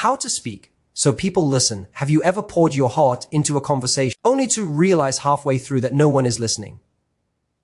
How to speak so people listen. Have you ever poured your heart into a conversation only to realize halfway through that no one is listening?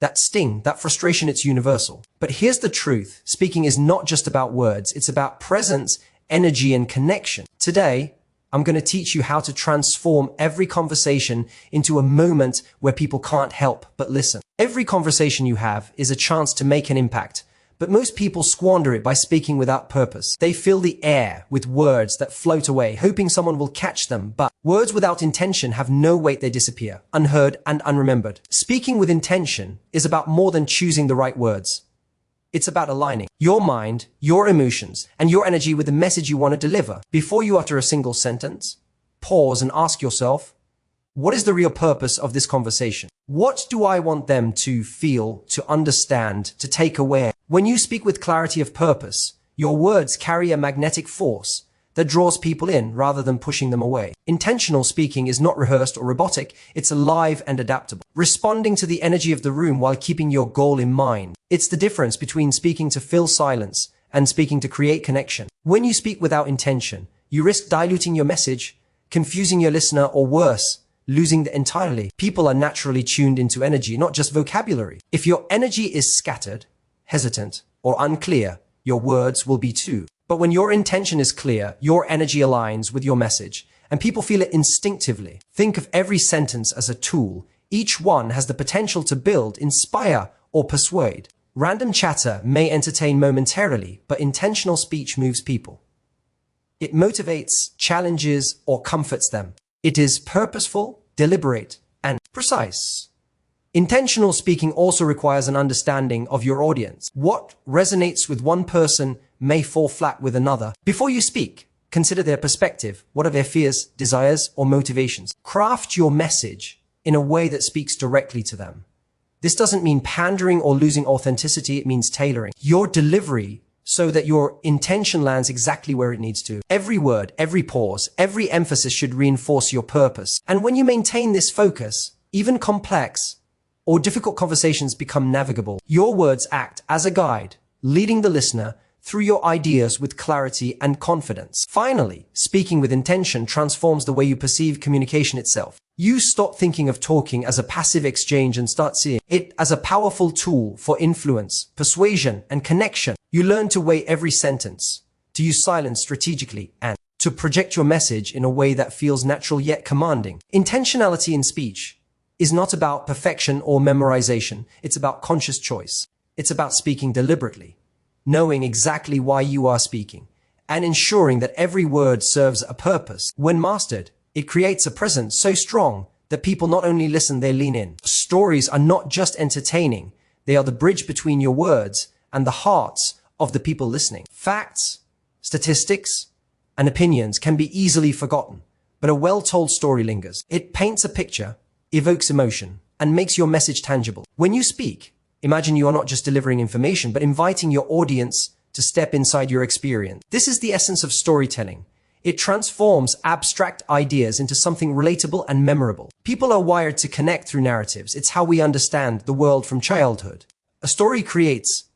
That sting, that frustration, it's universal. But here's the truth. Speaking is not just about words. It's about presence, energy, and connection. Today, I'm going to teach you how to transform every conversation into a moment where people can't help but listen. Every conversation you have is a chance to make an impact, but most people squander it by speaking without purpose. They fill the air with words that float away, hoping someone will catch them. But words without intention have no weight. They disappear, unheard and unremembered. Speaking with intention is about more than choosing the right words. It's about aligning your mind, your emotions, and your energy with the message you want to deliver. Before you utter a single sentence, pause and ask yourself, what is the real purpose of this conversation? What do I want them to feel, to understand, to take away? When you speak with clarity of purpose, your words carry a magnetic force that draws people in rather than pushing them away. Intentional speaking is not rehearsed or robotic. It's alive and adaptable, responding to the energy of the room while keeping your goal in mind. It's the difference between speaking to fill silence and speaking to create connection. When you speak without intention, you risk diluting your message, confusing your listener, or worse, losing it entirely. People are naturally tuned into energy, not just vocabulary. If your energy is scattered, hesitant, or unclear, your words will be too. But when your intention is clear, your energy aligns with your message, and people feel it instinctively. Think of every sentence as a tool. Each one has the potential to build, inspire, or persuade. Random chatter may entertain momentarily, but intentional speech moves people. It motivates, challenges, or comforts them. It is purposeful, deliberate, and precise. Intentional speaking also requires an understanding of your audience. What resonates with one person may fall flat with another. Before you speak, consider their perspective. What are their fears, desires, or motivations? Craft your message in a way that speaks directly to them. This doesn't mean pandering or losing authenticity. It means tailoring your delivery so that your intention lands exactly where it needs to. Every word, every pause, every emphasis should reinforce your purpose. And when you maintain this focus, even complex or difficult conversations become navigable. Your words act as a guide, leading the listener through your ideas with clarity and confidence. Finally, speaking with intention transforms the way you perceive communication itself. You stop thinking of talking as a passive exchange and start seeing it as a powerful tool for influence, persuasion, and connection. You learn to weigh every sentence, to use silence strategically, and to project your message in a way that feels natural yet commanding. Intentionality in speech is not about perfection or memorization. It's about conscious choice. It's about speaking deliberately, knowing exactly why you are speaking, and ensuring that every word serves a purpose. When mastered, it creates a presence so strong that people not only listen, they lean in. Stories are not just entertaining. They are the bridge between your words and the hearts of the people listening. Facts, statistics, and opinions can be easily forgotten, but a well-told story lingers. It paints a picture, evokes emotion, and makes your message tangible. When you speak, imagine you are not just delivering information, but inviting your audience to step inside your experience. This is the essence of storytelling. It transforms abstract ideas into something relatable and memorable. People are wired to connect through narratives. It's how we understand the world from childhood. A story creates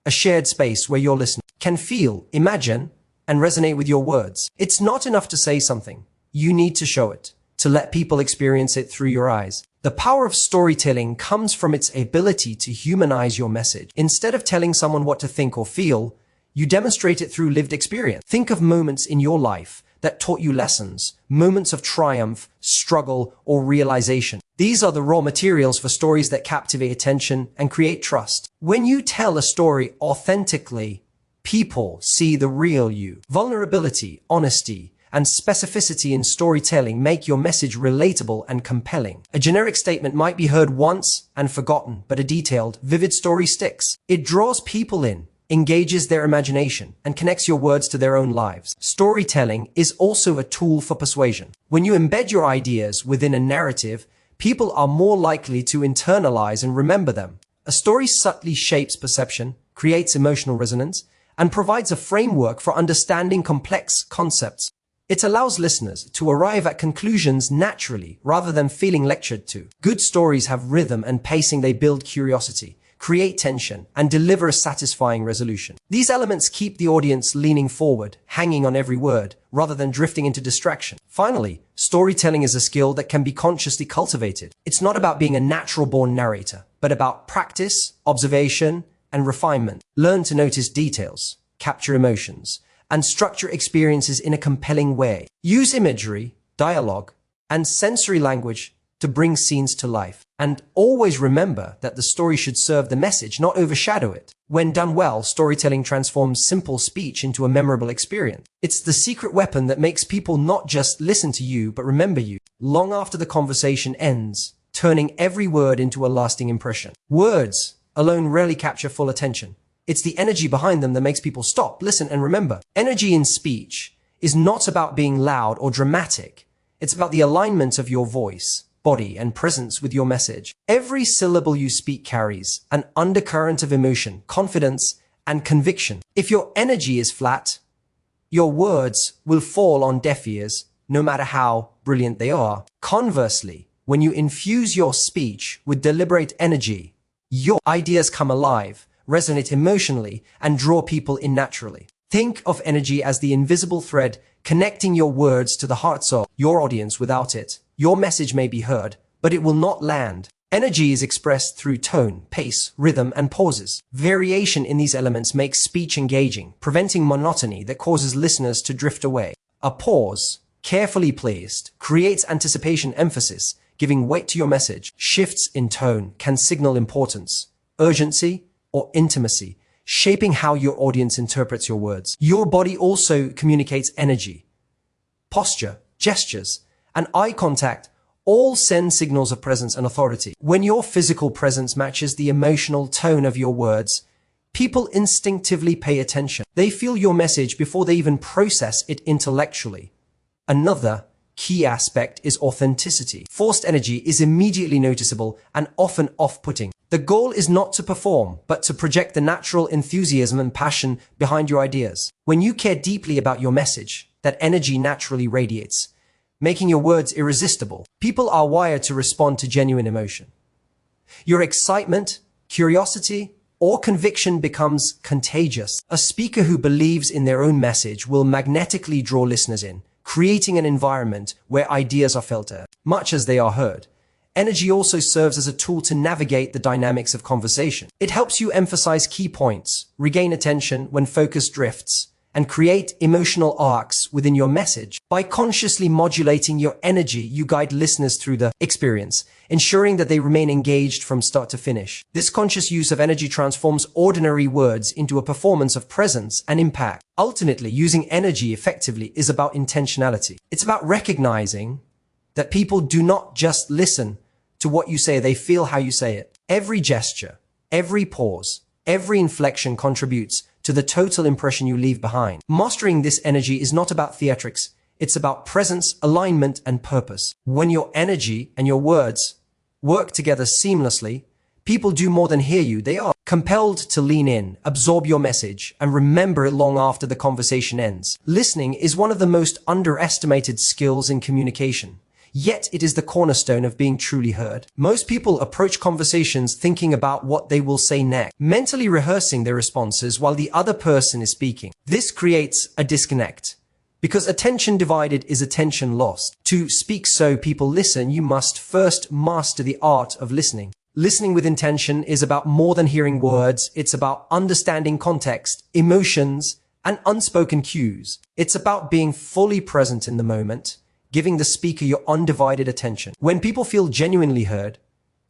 a shared space where your listener can feel, imagine, and resonate with your words. It's not enough to say something. You need to show it, to let people experience it through your eyes. The power of storytelling comes from its ability to humanize your message. Instead of telling someone what to think or feel, you demonstrate it through lived experience. Think of moments in your life that taught you lessons, moments of triumph, struggle, or realization. These are the raw materials for stories that captivate attention and create trust. When you tell a story authentically, people see the real you. Vulnerability, honesty, and specificity in storytelling make your message relatable and compelling. A generic statement might be heard once and forgotten, but a detailed, vivid story sticks. It draws people in, engages their imagination, and connects your words to their own lives. Storytelling is also a tool for persuasion. When you embed your ideas within a narrative, people are more likely to internalize and remember them. A story subtly shapes perception, creates emotional resonance, and provides a framework for understanding complex concepts. It allows listeners to arrive at conclusions naturally rather than feeling lectured to. Good stories have rhythm and pacing. They build curiosity, create tension, and deliver a satisfying resolution. These elements keep the audience leaning forward, hanging on every word, rather than drifting into distraction. Finally, storytelling is a skill that can be consciously cultivated. It's not about being a natural-born narrator, but about practice, observation, and refinement. Learn to notice details, capture emotions, and structure experiences in a compelling way. Use imagery, dialogue, and sensory language to bring scenes to life. And always remember that the story should serve the message, not overshadow it. When done well, storytelling transforms simple speech into a memorable experience. It's the secret weapon that makes people not just listen to you, but remember you long after the conversation ends, turning every word into a lasting impression. Words alone rarely capture full attention. It's the energy behind them that makes people stop, listen, and remember. Energy in speech is not about being loud or dramatic. It's about the alignment of your voice, body, and presence with your message. Every syllable you speak carries an undercurrent of emotion, confidence, and conviction. If your energy is flat, your words will fall on deaf ears, no matter how brilliant they are. Conversely, when you infuse your speech with deliberate energy, your ideas come alive, resonate emotionally, and draw people in naturally. Think of energy as the invisible thread connecting your words to the hearts of your audience. Without it, your message may be heard, but it will not land. Energy is expressed through tone, pace, rhythm, and pauses. Variation in these elements makes speech engaging, preventing monotony that causes listeners to drift away. A pause, carefully placed, creates anticipation, emphasis, giving weight to your message. Shifts in tone can signal importance, urgency, or intimacy, shaping how your audience interprets your words. Your body also communicates energy. Posture, gestures, and eye contact all send signals of presence and authority. When your physical presence matches the emotional tone of your words, people instinctively pay attention. They feel your message before they even process it intellectually. Another key aspect is authenticity. Forced energy is immediately noticeable and often off-putting. The goal is not to perform, but to project the natural enthusiasm and passion behind your ideas. When you care deeply about your message, that energy naturally radiates, making your words irresistible. People are wired to respond to genuine emotion. Your excitement, curiosity, or conviction becomes contagious. A speaker who believes in their own message will magnetically draw listeners in, creating an environment where ideas are felt much as they are heard. Energy also serves as a tool to navigate the dynamics of conversation. It helps you emphasize key points, regain attention when focus drifts, and create emotional arcs within your message. By consciously modulating your energy, you guide listeners through the experience, ensuring that they remain engaged from start to finish. This conscious use of energy transforms ordinary words into a performance of presence and impact. Ultimately, using energy effectively is about intentionality. It's about recognizing that people do not just listen to what you say, they feel how you say it. Every gesture, every pause, every inflection contributes to the total impression you leave behind. Mastering this energy is not about theatrics. It's about presence, alignment, and purpose. When your energy and your words work together seamlessly, people do more than hear you. They are compelled to lean in, absorb your message, and remember it long after the conversation ends. Listening is one of the most underestimated skills in communication. Yet it is the cornerstone of being truly heard. Most people approach conversations thinking about what they will say next, mentally rehearsing their responses while the other person is speaking. This creates a disconnect, because attention divided is attention lost. To speak so people listen, you must first master the art of listening. Listening with intention is about more than hearing words. It's about understanding context, emotions, and unspoken cues. It's about being fully present in the moment, giving the speaker your undivided attention. When people feel genuinely heard,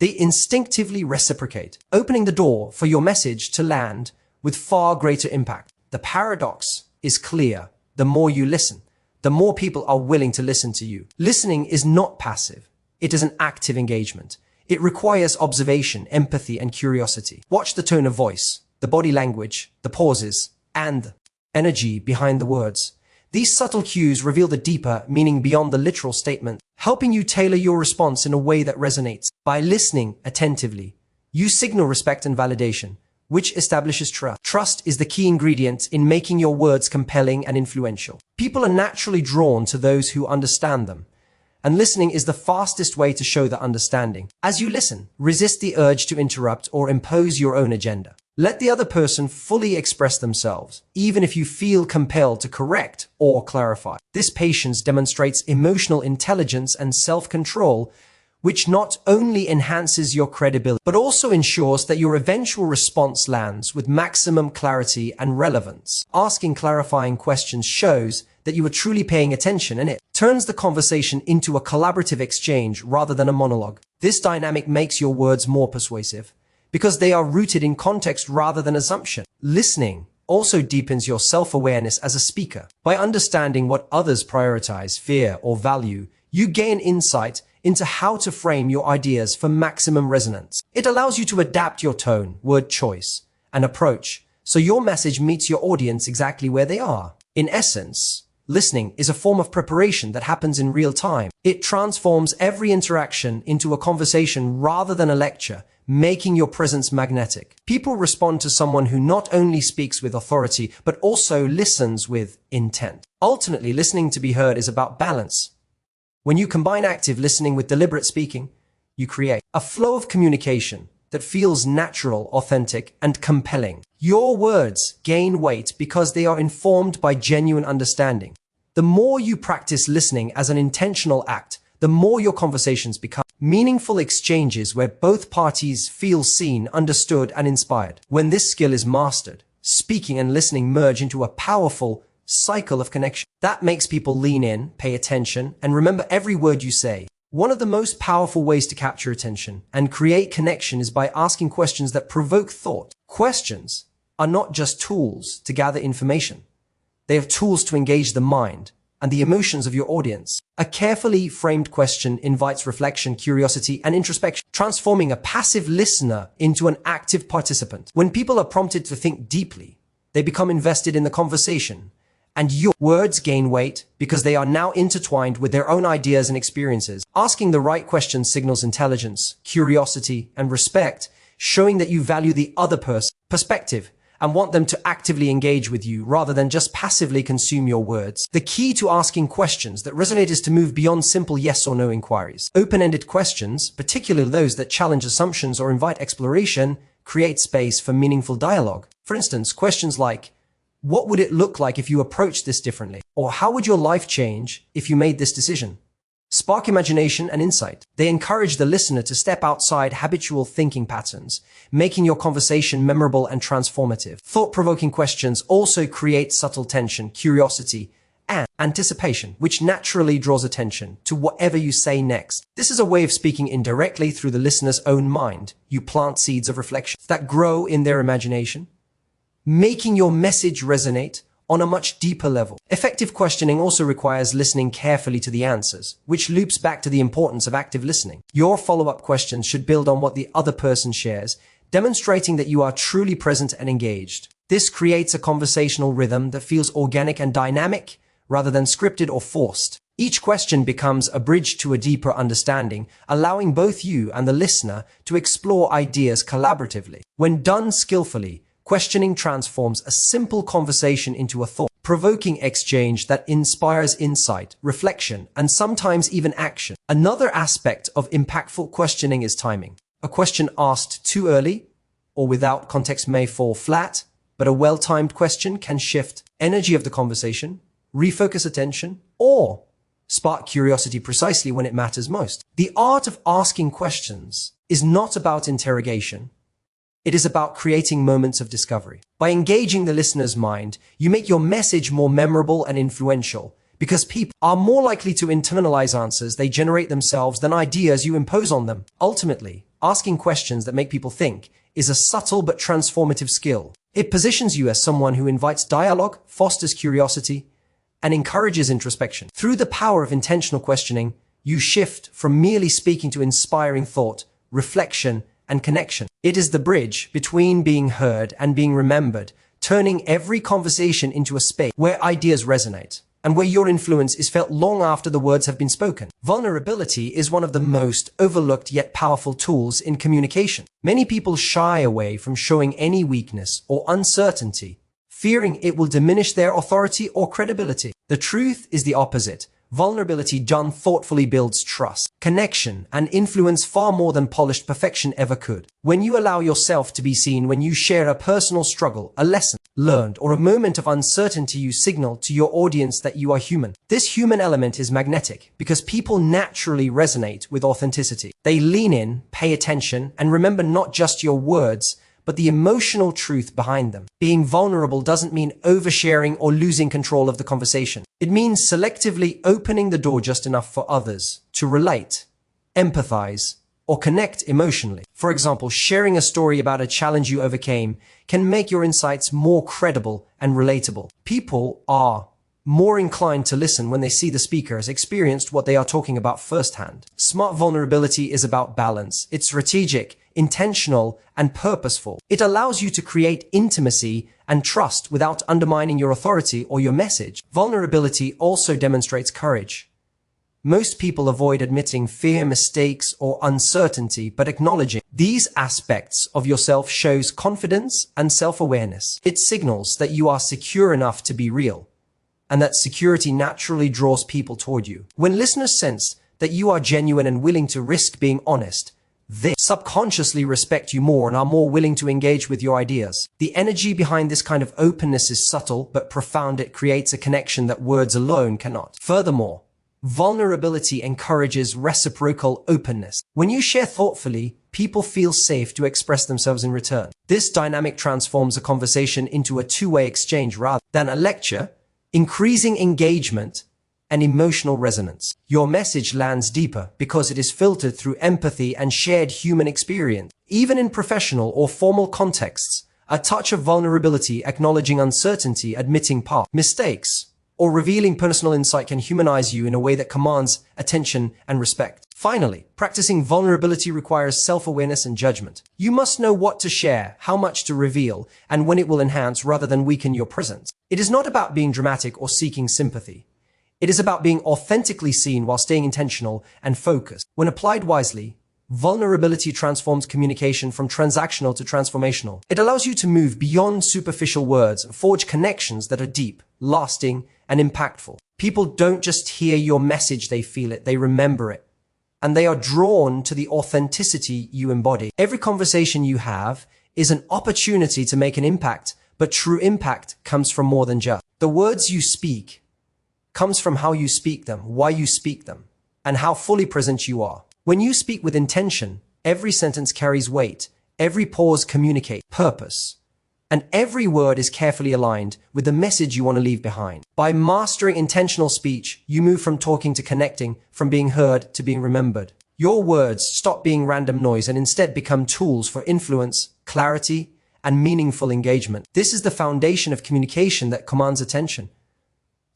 they instinctively reciprocate, opening the door for your message to land with far greater impact. The paradox is clear. The more you listen, the more people are willing to listen to you. Listening is not passive. It is an active engagement. It requires observation, empathy, and curiosity. Watch the tone of voice, the body language, the pauses, and the energy behind the words. These subtle cues reveal the deeper meaning beyond the literal statement, helping you tailor your response in a way that resonates. By listening attentively, you signal respect and validation, which establishes trust. Trust is the key ingredient in making your words compelling and influential. People are naturally drawn to those who understand them, and listening is the fastest way to show that understanding. As you listen, resist the urge to interrupt or impose your own agenda. Let the other person fully express themselves, even if you feel compelled to correct or clarify. This patience demonstrates emotional intelligence and self-control, which not only enhances your credibility, but also ensures that your eventual response lands with maximum clarity and relevance. Asking clarifying questions shows that you are truly paying attention, and it turns the conversation into a collaborative exchange rather than a monologue. This dynamic makes your words more persuasive because they are rooted in context rather than assumption. Listening also deepens your self-awareness as a speaker. By understanding what others prioritize, fear, or value, you gain insight into how to frame your ideas for maximum resonance. It allows you to adapt your tone, word choice, and approach so your message meets your audience exactly where they are. In essence, listening is a form of preparation that happens in real time. It transforms every interaction into a conversation rather than a lecture, making your presence magnetic. People respond to someone who not only speaks with authority, but also listens with intent. Ultimately, listening to be heard is about balance. When you combine active listening with deliberate speaking, you create a flow of communication that feels natural, authentic, and compelling. Your words gain weight because they are informed by genuine understanding. The more you practice listening as an intentional act, the more your conversations become meaningful exchanges where both parties feel seen, understood, and inspired. When this skill is mastered, speaking and listening merge into a powerful cycle of connection that makes people lean in, pay attention, and remember every word you say. One of the most powerful ways to capture attention and create connection is by asking questions that provoke thought. Questions are not just tools to gather information. They are tools to engage the mind and the emotions of your audience. A carefully framed question invites reflection, curiosity, and introspection, transforming a passive listener into an active participant. When people are prompted to think deeply, they become invested in the conversation, and your words gain weight because they are now intertwined with their own ideas and experiences. Asking the right questions signals intelligence, curiosity, and respect, showing that you value the other person's perspective and want them to actively engage with you rather than just passively consume your words. The key to asking questions that resonate is to move beyond simple yes or no inquiries. Open-ended questions, particularly those that challenge assumptions or invite exploration, create space for meaningful dialogue. For instance, questions like, what would it look like if you approached this differently? Or how would your life change if you made this decision? Spark imagination and insight. They encourage the listener to step outside habitual thinking patterns, making your conversation memorable and transformative. Thought-provoking questions also create subtle tension, curiosity, and anticipation, which naturally draws attention to whatever you say next. This is a way of speaking indirectly through the listener's own mind. You plant seeds of reflection that grow in their imagination, making your message resonate on a much deeper level. Effective questioning also requires listening carefully to the answers, which loops back to the importance of active listening. Your follow-up questions should build on what the other person shares, demonstrating that you are truly present and engaged. This creates a conversational rhythm that feels organic and dynamic rather than scripted or forced. Each question becomes a bridge to a deeper understanding, allowing both you and the listener to explore ideas collaboratively. When done skillfully, questioning transforms a simple conversation into a thought-provoking exchange that inspires insight, reflection, and sometimes even action. Another aspect of impactful questioning is timing. A question asked too early or without context may fall flat, but a well-timed question can shift energy of the conversation, refocus attention, or spark curiosity precisely when it matters most. The art of asking questions is not about interrogation. It is about creating moments of discovery. By engaging the listener's mind, you make your message more memorable and influential because people are more likely to internalize answers they generate themselves than ideas you impose on them. Ultimately, asking questions that make people think is a subtle but transformative skill. It positions you as someone who invites dialogue, fosters curiosity, and encourages introspection. Through the power of intentional questioning, you shift from merely speaking to inspiring thought, reflection, and connection. It is the bridge between being heard and being remembered, turning every conversation into a space where ideas resonate and where your influence is felt long after the words have been spoken. Vulnerability is one of the most overlooked yet powerful tools in communication. Many people shy away from showing any weakness or uncertainty, fearing it will diminish their authority or credibility. The truth is the opposite. vulnerability done thoughtfully builds trust, connection, and influence far more than polished perfection ever could. When you allow yourself to be seen, when you share a personal struggle, a lesson learned, or a moment of uncertainty, you signal to your audience that you are human. This human element is magnetic because people naturally resonate with authenticity. They lean in, pay attention, and remember not just your words, but the emotional truth behind them. Being vulnerable doesn't mean oversharing or losing control of the conversation. It means selectively opening the door just enough for others to relate, empathize, or connect emotionally. For example, sharing a story about a challenge you overcame can make your insights more credible and relatable. People are more inclined to listen when they see the speaker has experienced what they are talking about firsthand. Smart vulnerability is about balance. It's strategic, intentional, and purposeful. It allows you to create intimacy and trust without undermining your authority or your message. Vulnerability also demonstrates courage. Most people avoid admitting fear, mistakes, or uncertainty, but acknowledging these aspects of yourself shows confidence and self-awareness. It signals that you are secure enough to be real, and that security naturally draws people toward you. When listeners sense that you are genuine and willing to risk being honest, they subconsciously respect you more and are more willing to engage with your ideas. The energy behind this kind of openness is subtle but profound. It creates a connection that words alone cannot. Furthermore, vulnerability encourages reciprocal openness. When you share thoughtfully, people feel safe to express themselves in return. This dynamic transforms a conversation into a two-way exchange rather than a lecture, increasing engagement and emotional resonance. Your message lands deeper because it is filtered through empathy and shared human experience. Even in professional or formal contexts, a touch of vulnerability, acknowledging uncertainty, admitting past mistakes, or revealing personal insight can humanize you in a way that commands attention and respect. Finally, practicing vulnerability requires self-awareness and judgment. You must know what to share, how much to reveal, and when it will enhance rather than weaken your presence. It is not about being dramatic or seeking sympathy. It is about being authentically seen while staying intentional and focused. When applied wisely, vulnerability transforms communication from transactional to transformational. It allows you to move beyond superficial words and forge connections that are deep, lasting, and impactful. People don't just hear your message, they feel it, they remember it, and they are drawn to the authenticity you embody. Every conversation you have is an opportunity to make an impact, but true impact comes from more than just the words you speak. Comes from how you speak them, why you speak them, and how fully present you are. When you speak with intention, every sentence carries weight, every pause communicates purpose, and every word is carefully aligned with the message you want to leave behind. By mastering intentional speech, you move from talking to connecting, from being heard to being remembered. Your words stop being random noise and instead become tools for influence, clarity, and meaningful engagement. This is the foundation of communication that commands attention.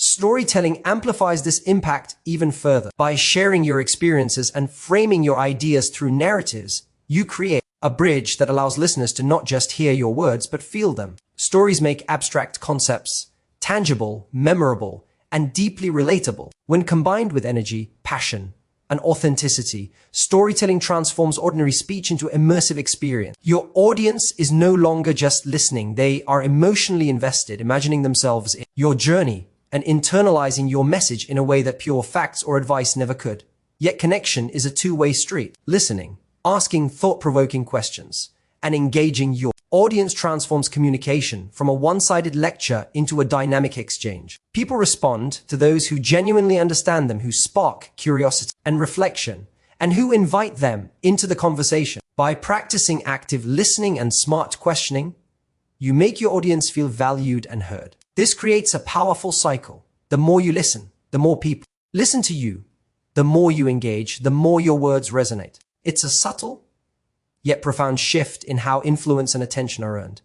Storytelling amplifies this impact even further. By sharing your experiences and framing your ideas through narratives, you create a bridge that allows listeners to not just hear your words, but feel them. Stories make abstract concepts tangible, memorable, and deeply relatable. When combined with energy, passion, and authenticity, storytelling transforms ordinary speech into immersive experience. Your audience is no longer just listening. They are emotionally invested, imagining themselves in your journey and internalizing your message in a way that pure facts or advice never could. Yet connection is a two-way street. Listening, asking thought-provoking questions, and engaging your audience transforms communication from a one-sided lecture into a dynamic exchange. People respond to those who genuinely understand them, who spark curiosity and reflection, and who invite them into the conversation. By practicing active listening and smart questioning, you make your audience feel valued and heard. This creates a powerful cycle. The more you listen, the more people listen to you. The more you engage, the more your words resonate. It's a subtle, yet profound shift in how influence and attention are earned.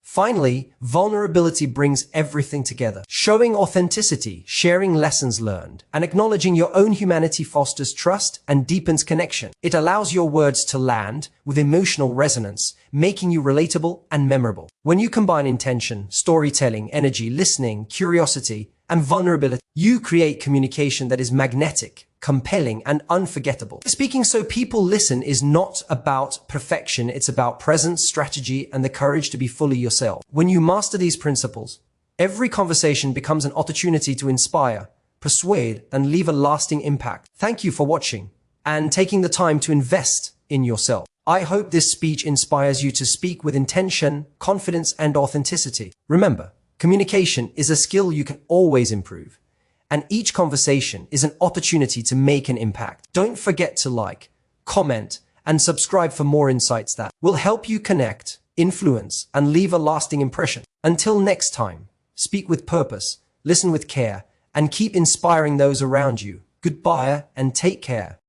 Finally, vulnerability brings everything together. Showing authenticity, sharing lessons learned, and acknowledging your own humanity fosters trust and deepens connection. It allows your words to land with emotional resonance, making you relatable and memorable. When you combine intention, storytelling, energy, listening, curiosity, and vulnerability, you create communication that is magnetic, compelling, and unforgettable. Speaking so people listen is not about perfection. It's about presence, strategy, and the courage to be fully yourself. When you master these principles, every conversation becomes an opportunity to inspire, persuade, and leave a lasting impact. Thank you for watching and taking the time to invest in yourself. I hope this speech inspires you to speak with intention, confidence, and authenticity. Remember, communication is a skill you can always improve, and each conversation is an opportunity to make an impact. Don't forget to like, comment, and subscribe for more insights that will help you connect, influence, and leave a lasting impression. Until next time, speak with purpose, listen with care, and keep inspiring those around you. Goodbye and take care.